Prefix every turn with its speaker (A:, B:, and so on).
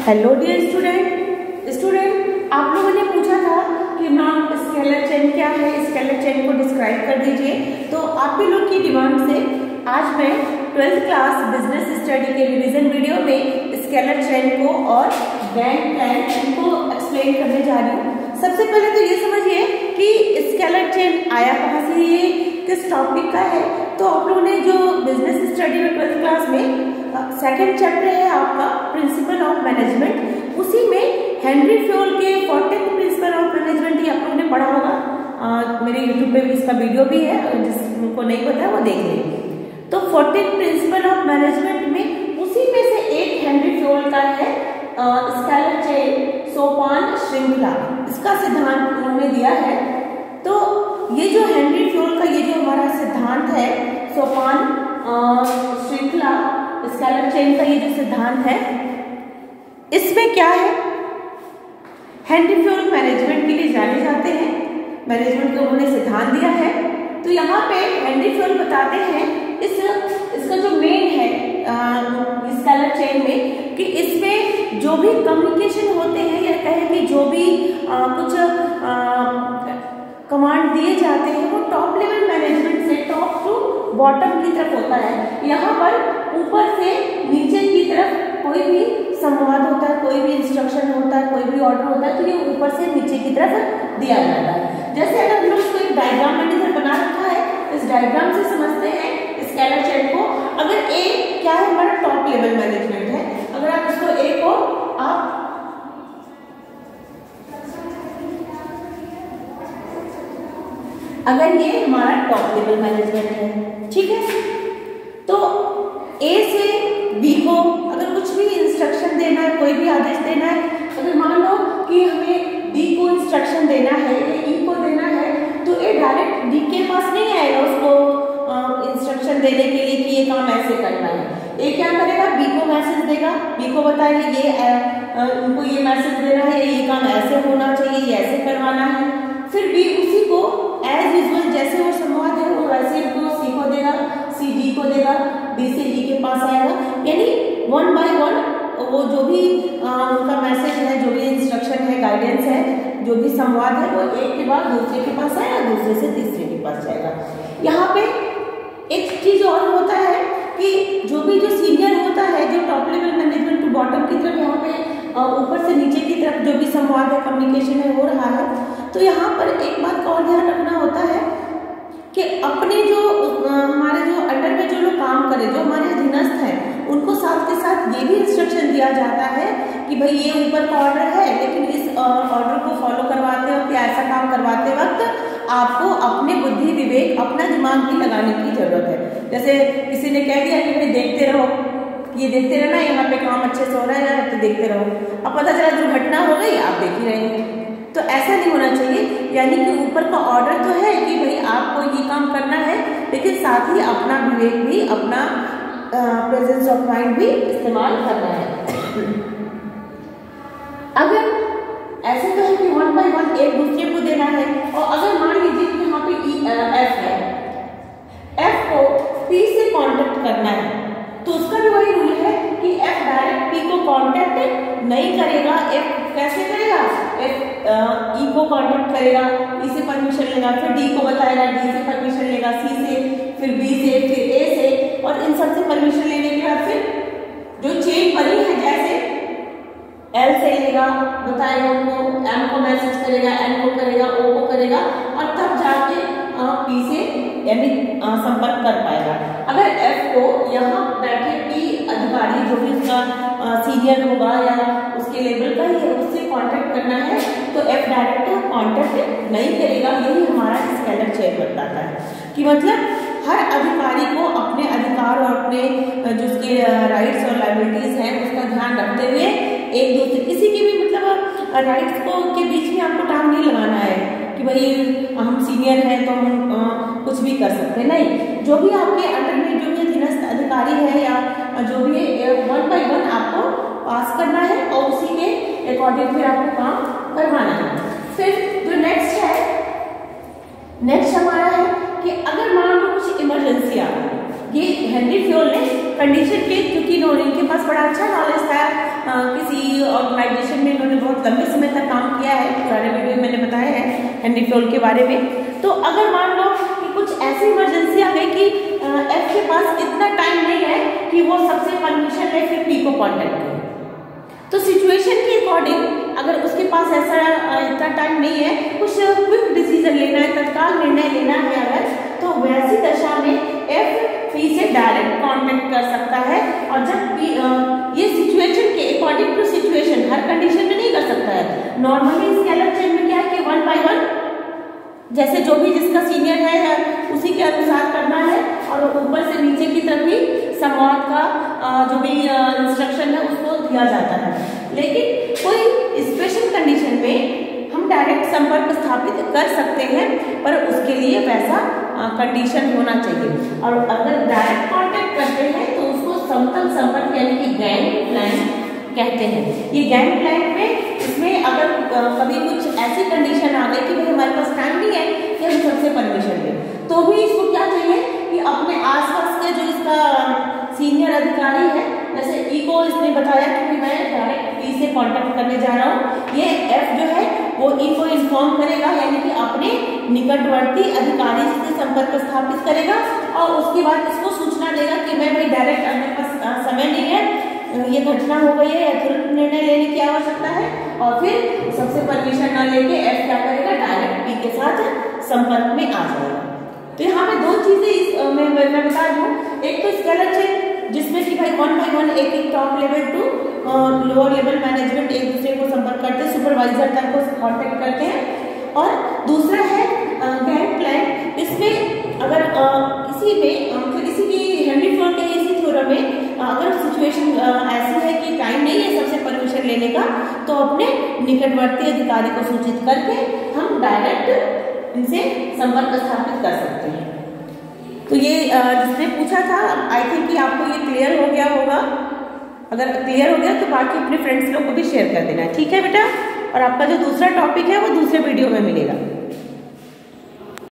A: Hello dear student, आप लोगों ने पूछा था कि मैम स्केलर चेन क्या है, स्केलर चेन को डिस्क्राइब कर दीजिए। तो आप ही लोग की डिमांड से आज मैं 12th क्लास बिजनेस स्टडी के रिवीजन वीडियो में स्केलर चेन को और बैंक प्लान को एक्सप्लेन करने जा रही हूँ। सबसे पहले तो ये समझिए कि स्केलर चेन आया कहाँ से, ये किस टॉपिक का है। तो आप लोगों ने जो बिजनेस स्टडी में 12th क्लास में सेकेंड चैप्टर है आपका प्रिंसिपल ऑफ मैनेजमेंट, उसी में हेनरी फ्योल के 14th प्रिंसिपल ऑफ मैनेजमेंट ही आप लोगों ने पढ़ा होगा। मेरे यूट्यूब पे भी इसका वीडियो भी है, जिसको नहीं पता है वो देख लेंगे। तो 14th प्रिंसिपल ऑफ मैनेजमेंट में उसी में से एक हेनरी फ्योल का है स्केलर चेन, सोपान श्रृंखला, इसका सिद्धांत उन्होंने दिया है। तो ये जो हेनरी फ्योल का ये जो हमारा सिद्धांत है सोपान श्रृंखला स्केलर चेन का ये जो सिद्धांत है, इसमें क्या है, हेनरी फ्योल मैनेजमेंट के लिए जाने जाते हैं, मैनेजमेंट का उन्होंने सिद्धांत दिया है। तो यहाँ पे हेनरी फ्योल बताते हैं इसका जो मेन है स्केलर चेन में, कि इसमें जो भी कम्युनिकेशन होते हैं या कहें कि जो भी कुछ कमांड दिए जाते हैं वो टॉप लेवल मैनेजमेंट से टॉप टू बॉटम की तरफ होता है। यहाँ पर ऊपर से नीचे की तरफ कोई भी संवाद होता है, कोई भी इंस्ट्रक्शन होता है, कोई भी ऑर्डर होता है, तो ये ऊपर से नीचे की तरफ दिया जाता है। जैसे अगर हम लोग इसको एक डायग्राम में इधर बना रखा है, इस डायग्राम से समझते हैं स्केलर चेन को। अगर ए क्या है, हमारा टॉप लेवल मैनेजमेंट है। अगर आप इसको ए को आप अगर ये हमारा टॉप लेवल मैनेजमेंट है, ठीक है, तो ए से बी को अगर कुछ भी इंस्ट्रक्शन देना है, कोई भी आदेश देना है, अगर मान लो कि हमें डी को इंस्ट्रक्शन देना है या ई को देना है, तो ए डायरेक्ट डी के पास नहीं आएगा उसको इंस्ट्रक्शन देने के लिए कि ये काम ऐसे करना है। ए क्या करेगा, बी को मैसेज देगा, बी को बताएगा ये उनको ये मैसेज देना है, ये काम ऐसे होना चाहिए, ये ऐसे करवाना है। फिर बी उसी को एज यूजुअल जैसे वो संवाद है वो वैसे को सी को देगा, सी डी को देगा, डी से ई के पास आएगा। यानी वन बाय वन वो जो भी उनका मैसेज है, जो भी इंस्ट्रक्शन है, गाइडेंस है, जो भी संवाद है, वो एक के बाद दूसरे के पास आएगा, दूसरे से तीसरे के पास जाएगा। यहाँ पे एक चीज और होता है कि जो भी जो सीनियर होता है, जो top level management to bottom की तरफ, यहाँ पे ऊपर से नीचे की तरफ जो भी संवाद है, कम्युनिकेशन है, हो रहा है। तो यहाँ पर एक बात का और ध्यान रखना होता है कि अपने जो हमारे जो अंडर में जो लोग काम करें, जो हमारे अधीनस्थ हैं, उनको साथ के साथ ये भी इंस्ट्रक्शन दिया जाता है कि भाई ये ऊपर का ऑर्डर है, लेकिन इस ऑर्डर को फॉलो करवाते वक्त या ऐसा काम करवाते वक्त आपको अपने बुद्धि विवेक, अपना दिमाग भी लगाने की जरूरत है। जैसे किसी ने कह दिया कि भाई देखते रहो, ये देखते रहना, यहाँ पे काम अच्छे से हो रहा है तो देखते रहो, अब पता चला दुर्घटना हो गई, आप देख ही रहे हैं। तो ऐसा नहीं होना चाहिए। यानी कि ऊपर का ऑर्डर तो है कि भाई आपको ये काम करना है, लेकिन साथ ही अपना विवेक भी, अपना प्रेजेंस ऑफ माइंड भी इस्तेमाल करना है। अगर ऐसे तो है कि वन बाय वन एक दूसरे को देना है, और अगर मान लीजिए कि यहाँ पे एफ है, एफ को पी से कांटेक्ट करना है, तो उसका भी वही रूल है कि एफ डायरेक्ट पी को कांटेक्ट नहीं करेगा। एफ कैसे करेगा, एफ ई को कांटेक्ट करेगा, ई से परमिशन लेगा, फिर डी को बताएगा, डी से परमिशन लेगा, सी से, फिर बी से, फिर ए से, और इन सब से परमिशन लेने के बाद फिर जो चेन बनी है, जैसे एल से लेगा, बताएगा उनको, एम को मैसेज करेगा, एन को करेगा, ओ को करेगा, और तब जाके पी से यानी संपर्क कर पाएगा। अगर एफ को यहाँ बैठे पी अधिकारी, जो भी उसका सीनियर होगा या उसके लेवल का ही है, उससे कांटेक्ट करना है, तो एफ डायरेक्ट कांटेक्ट नहीं करेगा। यही हमारा स्केलर चेन बताता है कि मतलब हर अधिकारी को अपने अधिकार और अपने जो उसके राइट्स और लायबिलिटीज हैं उसका ध्यान रखते हुए एक दूसरे किसी के भी मतलब राइट्स को के बीच में आपको टांग नहीं लगाना है कि भाई हम सीनियर हैं तो हम कुछ भी कर सकते हैं। नहीं, जो भी आपके अंडर में जो भी अधीनस्थ अधिकारी है या जो भी वन बाय वन आपको पास करना है और उसी के अकॉर्डिंग फिर आपको काम करवाना है। फिर जो नेक्स्ट है, नेक्स्ट हमारा है कि अगर मान लो कुछ इमरजेंसी आ गई, ये हेनरी फ्योल ने कंडीशन के, क्योंकि इनके पास बड़ा अच्छा नॉलेज था किसी ऑर्गेनाइजेशन में इन्होंने बहुत लंबे समय तक काम किया है, पुराने वीडियो में मैंने बताया है हेनरी फ्लोल के बारे में। तो अगर मान लो कि कुछ ऐसी इमरजेंसी आ गई कि एफ के पास इतना टाइम नहीं है कि वो सबसे परमिशन ले फिर पी को कॉन्टेक्ट करे, तो सिचुएशन के अकॉर्डिंग अगर उसके पास ऐसा इतना टाइम नहीं है, कुछ क्विक डिसीजन लेना है, तत्काल निर्णय लेना है अगर, तो वैसी दशा में एफ पी से डायरेक्ट कांटेक्ट कर सकता है। और जब ये सिचुएशन के अकॉर्डिंग टू सिचुएशन, हर कंडीशन में नहीं कर सकता है। नॉर्मली स्केलर चेन में क्या है कि 1 by 1 जैसे जो भी जिसका सीनियर है उसी के अनुसार करना है, और ऊपर से नीचे की तरफ भी संवाद का जो भी इंस्ट्रक्शन है उसको दिया जाता है। लेकिन कोई स्पेशल कंडीशन में हम डायरेक्ट संपर्क स्थापित कर सकते हैं, पर उसके लिए वैसा कंडीशन होना चाहिए। और अगर डायरेक्ट कांटेक्ट करते हैं तो उसको समतल संपर्क यानी कि गैंगप्लैंक कहते हैं। ये गैंगप्लैंक में इसमें अगर कभी कुछ ऐसी कंडीशन आ गई कि भाई हमारे पास टाइम नहीं है कि हम सबसे परमिशन लें, तो भी इसको क्या चाहिए कि अपने आसपास के जो इसका सीनियर अधिकारी है, जैसे ई को इसने बताया कि मैं डायरेक्ट पी से कांटेक्ट करने जा रहा हूँ, ये एफ जो है वो ई को इन्फॉर्म करेगा, यानी कि अपने निकटवर्ती अधिकारी से संपर्क स्थापित करेगा, और उसके बाद इसको सूचना देगा कि मैं भाई डायरेक्ट मेरे पास समय नहीं है, ये घटना हो गई है या तुरंत निर्णय लेने की आवश्यकता है, और फिर सबसे परमिशन न लेके एफ क्या करेगा, डायरेक्ट पी के साथ संपर्क में आ जाएगा। तो यहाँ पे दो चीजें मैं बता दूं, एक तो स्केलर चेन जिसमें कि भाई 1 by 1 एक top level to lower level management एक दूसरे को संपर्क करते हैं, सुपरवाइजर तक को कांटेक्ट करते हैं। और दूसरा है गैंगप्लैंक, इसमें अगर इसी में इसी की हेनरी फ्लोल के इसी थ्योरम में अगर सिचुएशन ऐसी है कि टाइम नहीं है सबसे परमिशन लेने का, तो अपने निकटवर्ती अधिकारी को सूचित करके हम डायरेक्ट इनसे संपर्क स्थापित कर सकते हैं। तो ये जिसने पूछा था, आई थिंक कि आपको ये क्लियर हो गया होगा। अगर क्लियर हो गया तो बाकी अपने फ्रेंड्स लोग को भी शेयर कर देना, ठीक है बेटा। और आपका जो दूसरा टॉपिक है वो दूसरे वीडियो में मिलेगा।